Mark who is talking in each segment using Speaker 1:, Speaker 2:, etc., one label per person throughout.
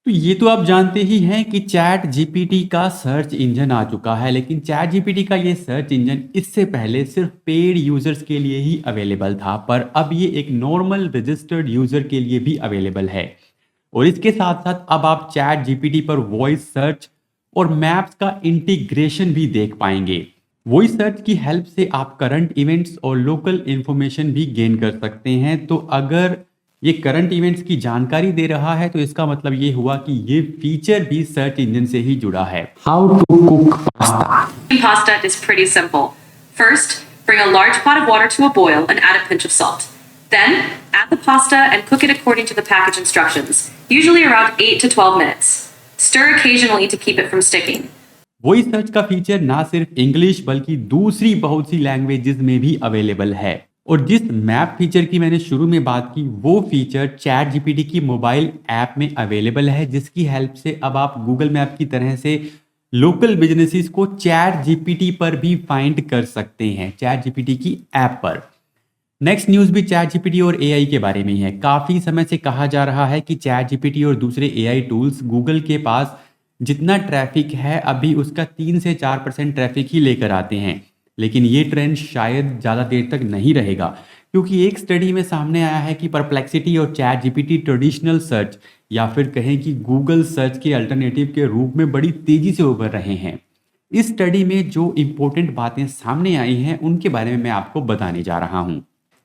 Speaker 1: तो ये तो आप जानते ही हैं कि चैट जीपीटी का सर्च इंजन आ चुका है, लेकिन चैट जीपीटी का ये सर्च इंजन इससे पहले सिर्फ पेड यूजर्स के लिए ही अवेलेबल था, पर अब ये एक नॉर्मल रजिस्टर्ड यूजर के लिए भी अवेलेबल है। और इसके साथ साथ अब आप चैट जीपीटी पर वॉइस सर्च और मैप्स का इंटीग्रेशन भी देख पाएंगे। वॉइस सर्च की हेल्प से आप करंट इवेंट्स और लोकल इंफॉर्मेशन भी गेन कर सकते हैं। तो अगर ये करंट इवेंट्स की जानकारी दे रहा है तो इसका मतलब ये हुआ कि ये फीचर भी सर्च इंजन से ही जुड़ा है। How to cook pasta.
Speaker 2: Pasta is pretty simple. First, bring a large pot of water to a boil and add a pinch of salt. Then, add the pasta and cook it according to the package instructions, usually around 8 to 12 minutes. Stir occasionally to keep it from sticking.
Speaker 1: Voice search का feature ना सिर्फ English बल्कि दूसरी बहुत सी languages में भी available है। और जिस मैप फीचर की मैंने शुरू में बात की, वो फीचर चैट जीपीटी की मोबाइल ऐप में अवेलेबल है, जिसकी हेल्प से अब आप गूगल मैप की तरह से लोकल बिजनेसेस को चैट जीपीटी पर भी फाइंड कर सकते हैं, चैट जीपीटी की ऐप पर। नेक्स्ट न्यूज़ भी चैट जीपीटी और एआई के बारे में ही है। काफ़ी समय से कहा जा रहा है कि चैट जीपीटी और दूसरे एआई टूल्स गूगल के पास जितना ट्रैफिक है अभी उसका 3 से 4% ट्रैफिक ही लेकर आते हैं। लेकिन ये ट्रेंड शायद ज़्यादा देर तक नहीं रहेगा, क्योंकि एक स्टडी में सामने आया है कि परप्लेक्सिटी और चैट जीपीटी ट्रेडिशनल सर्च या फिर कहें कि गूगल सर्च के अल्टरनेटिव के रूप में बड़ी तेज़ी से उभर रहे हैं। इस स्टडी में जो इम्पोर्टेंट बातें सामने आई हैं उनके बारे में मैं आपको बताने जा रहा हूँ।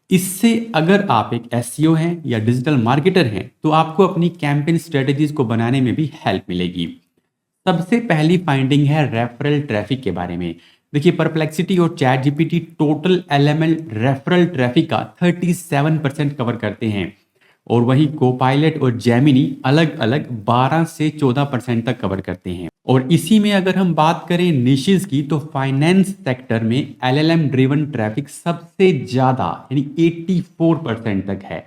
Speaker 1: इससे अगर आप एक एसईओ हैं या डिजिटल मार्केटर हैं तो आपको अपनी कैंपेन स्ट्रेटजीज को बनाने में भी हेल्प मिलेगी। सबसे पहली फाइंडिंग है रेफरल ट्रैफिक के बारे में। देखिए, परप्लेक्सिटी और chat GPT total LML referral traffic का 37% कवर करते हैं, और वहीं कोपायलट और जेमिनी अलग अलग 12 से 14% तक कवर करते हैं। और इसी में अगर हम बात करें निशेस की, तो फाइनेंस सेक्टर में एलएलएम ड्रिवन ट्रैफिक सबसे ज़्यादा यानी 84% तक है।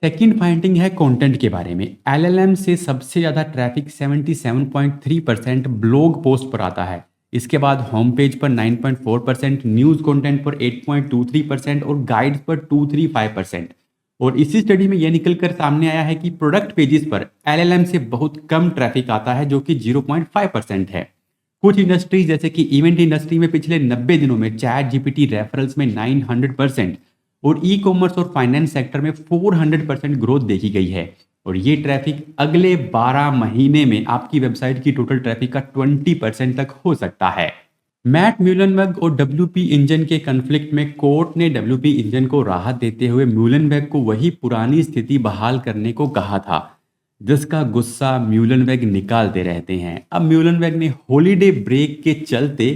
Speaker 1: सेकंड फाइंडिंग है कंटेंट के बारे में। एलएलएम से सबसे ज़्यादा ट्रैफिक 77.3% ब्लॉग पोस्ट पर आता है। इसके बाद होम पेज पर 9.4%, न्यूज़ कंटेंट पर 8.23% और गाइड्स पर 235%। और इसी स्टडी में यह निकलकर सामने आया है कि प्रोडक्ट पेजेस पर एलएलएम से बहुत कम ट्रैफिक आता है, जो कि 0.5% है। कुछ इंडस्ट्रीज जैसे कि इवेंट इंडस्ट्री में पिछले 90 दिनों में चैट जीपीटी रेफरल्स में 900% और ई कॉमर्स और फाइनेंस सेक्टर में 400% ग्रोथ देखी गई है। और ये ट्रैफिक अगले 12 महीने में आपकी वेबसाइट की टोटल ट्रैफिक का 20% तक हो सकता है। मैट म्यूलनबर्ग और डब्ल्यूपी इंजन के कन्फ्लिक्ट में कोर्ट ने डब्ल्यूपी इंजन को राहत देते हुए म्यूलनबर्ग को वही पुरानी स्थिति बहाल करने को कहा था, जिसका गुस्सा म्यूलनबर्ग निकालते रहते हैं। अब म्यूलनबर्ग ने हॉलीडे ब्रेक के चलते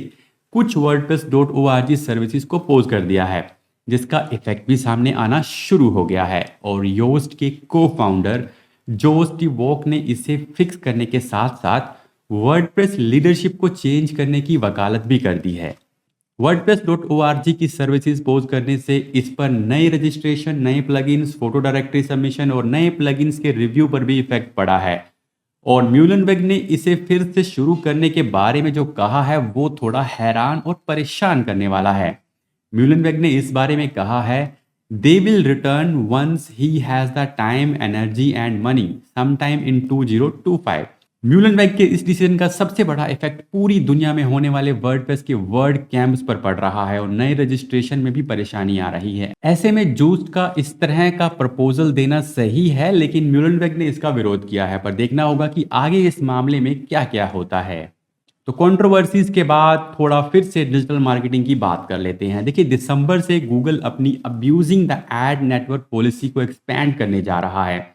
Speaker 1: कुछ wordpress.org सर्विसेज को पोज कर दिया है, जिसका इफेक्ट भी सामने आना शुरू हो गया है। और योस्ट के को फाउंडर जोस टी वॉक ने इसे फिक्स करने के साथ साथ वर्डप्रेस लीडरशिप को चेंज करने की वकालत भी कर दी है। wordpress.org की सर्विसेज पोज करने से इस पर नए रजिस्ट्रेशन, नए प्लगइन्स, फोटो डायरेक्टरी सबमिशन और नए प्लगइन्स के रिव्यू पर भी इफेक्ट पड़ा है। और म्यूलनबर्ग ने इसे फिर से शुरू करने के बारे में जो कहा है वो थोड़ा हैरान और परेशान करने वाला है। म्यूलनबर्ग ने इस बारे में कहा है, they will return once he has the time, energy and money sometime in 2025। Muhlenberg के इस डिसीजन का सबसे बड़ा इफेक्ट पूरी दुनिया में होने वाले वर्डप्रेस के वर्ड कैंप्स पर पड़ रहा है और नए रजिस्ट्रेशन में भी परेशानी आ रही है। ऐसे में जूस्ट का इस तरह का प्रपोजल देना सही है, लेकिन म्यूलनबर्ग ने इसका विरोध किया है। पर देखना होगा कि आगे इस मामले में क्या क्या होता है। तो कंट्रोवर्सीज के बाद थोड़ा फिर से डिजिटल मार्केटिंग की बात कर लेते हैं। देखिए, दिसंबर से गूगल अपनी abusing the ad network policy को एक्सपैंड करने जा रहा है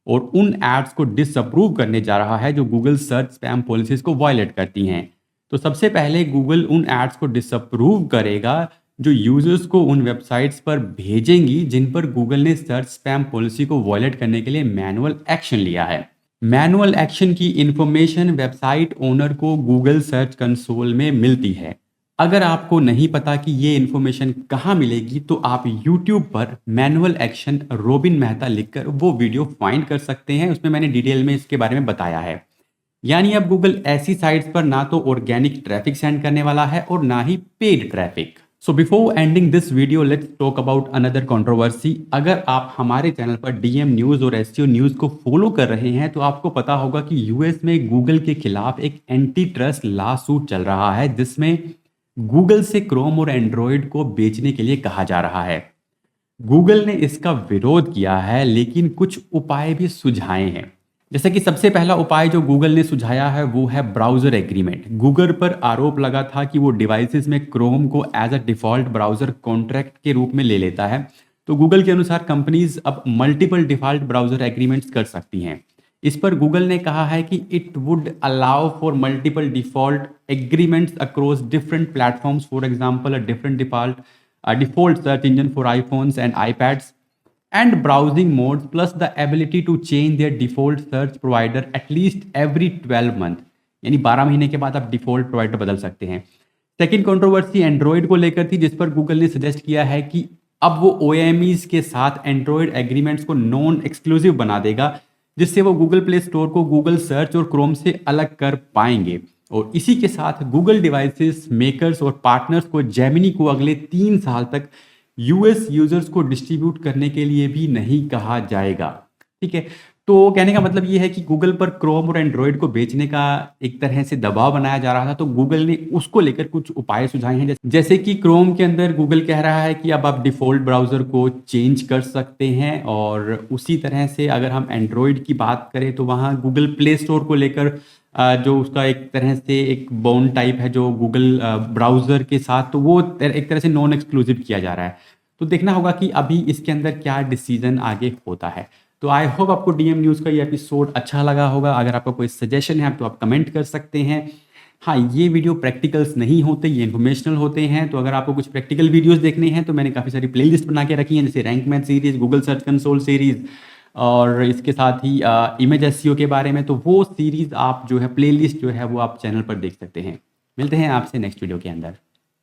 Speaker 1: और उन एड्स को डिसअप्रूव करने जा रहा है जो गूगल सर्च स्पैम पॉलिसीज को वायलेट करती हैं। तो सबसे पहले गूगल उन एड्स को डिसअप्रूव करेगा जो यूजर्स को उन वेबसाइट्स पर भेजेंगी जिन पर गूगल ने सर्च स्पैम पॉलिसी को वायलेट करने के लिए मैनुअल एक्शन लिया है। मैनुअल एक्शन की इंफॉर्मेशन वेबसाइट ओनर को गूगल सर्च कंसोल में मिलती है। अगर आपको नहीं पता कि ये इन्फॉर्मेशन कहाँ मिलेगी तो आप YouTube पर मैनुअल एक्शन रोबिन मेहता लिखकर वो वीडियो फाइंड कर सकते हैं। उसमें मैंने डिटेल में इसके बारे में बताया है। यानी अब गूगल ऐसी साइट्स पर ना तो ऑर्गेनिक ट्रैफिक सेंड करने वाला है और ना ही paid traffic. So before ending this video let's talk about another controversy. अगर आप हमारे चैनल पर डीएम न्यूज़ और एसईओ न्यूज़ को फॉलो कर रहे हैं तो आपको पता होगा कि यूएस में गूगल के खिलाफ एक एंटी ट्रस्ट लॉ सूट चल रहा है जिसमें गूगल से क्रोम और एंड्रॉयड को बेचने के लिए कहा जा रहा है। गूगल ने इसका विरोध किया है लेकिन कुछ उपाय भी सुझाए हैं। जैसे कि सबसे पहला उपाय जो गूगल ने सुझाया है वो है ब्राउज़र एग्रीमेंट। गूगल पर आरोप लगा था कि वो डिवाइसेस में क्रोम को as a default browser contract के रूप में ले लेता है। तो गूगल के अनुसार कंपनीज अब मल्टीपल डिफ़ॉल्ट ब्राउज़र एग्रीमेंट्स कर सकती हैं। इस पर गूगल ने कहा है कि it would allow for multiple default agreements across different platforms, for example a different default search engine for iPhones and iPads and browsing modes plus the ability to change their default search provider at least every 12 month, यानी 12 महीने के बाद आप default provider बदल सकते हैं। Second controversy Android को लेकर थी जिस पर गूगल ने सजेस्ट किया है कि अब वो OEMs के साथ एंड्रॉयड एग्रीमेंट्स को नॉन एक्सक्लूसिव बना देगा जिससे वो गूगल प्ले स्टोर को गूगल सर्च और क्रोम से अलग कर पाएंगे। और इसी के साथ गूगल डिवाइसेस मेकर्स और पार्टनर्स को जेमिनी को अगले 3 साल तक यूएस यूजर्स को डिस्ट्रीब्यूट करने के लिए भी नहीं कहा जाएगा। ठीक है, तो कहने का मतलब ये है कि गूगल पर क्रोम और एंड्रॉयड को बेचने का एक तरह से दबाव बनाया जा रहा था, तो गूगल ने उसको लेकर कुछ उपाय सुझाए हैं। जैसे कि क्रोम के अंदर गूगल कह रहा है कि अब आप डिफ़ॉल्ट ब्राउज़र को चेंज कर सकते हैं, और उसी तरह से अगर हम एंड्रॉयड की बात करें तो वहाँ गूगल प्ले स्टोर को लेकर जो उसका एक तरह से एक बॉन्ड टाइप है जो गूगल ब्राउज़र के साथ, तो वो एक तरह से नॉन एक्सक्लूसिव किया जा रहा है। तो देखना होगा कि अभी इसके अंदर क्या डिसीजन आगे होता है। तो आई होप आपको डीएम न्यूज़ का ये एपिसोड अच्छा लगा होगा। अगर आपका कोई सजेशन है तो आप कमेंट कर सकते हैं। हाँ, ये वीडियो प्रैक्टिकल्स नहीं होते, ये इन्फॉर्मेशनल होते हैं। तो अगर आपको कुछ प्रैक्टिकल वीडियोस देखने हैं तो मैंने काफ़ी सारी प्लेलिस्ट बना के रखी हैं, जैसे rank math series, Google search console series, और इसके साथ ही इमेज एसईओ के बारे में। तो वो सीरीज़ आप जो है प्लेलिस्ट जो है वो आप चैनल पर देख सकते हैं। मिलते हैं आपसे नेक्स्ट वीडियो के अंदर।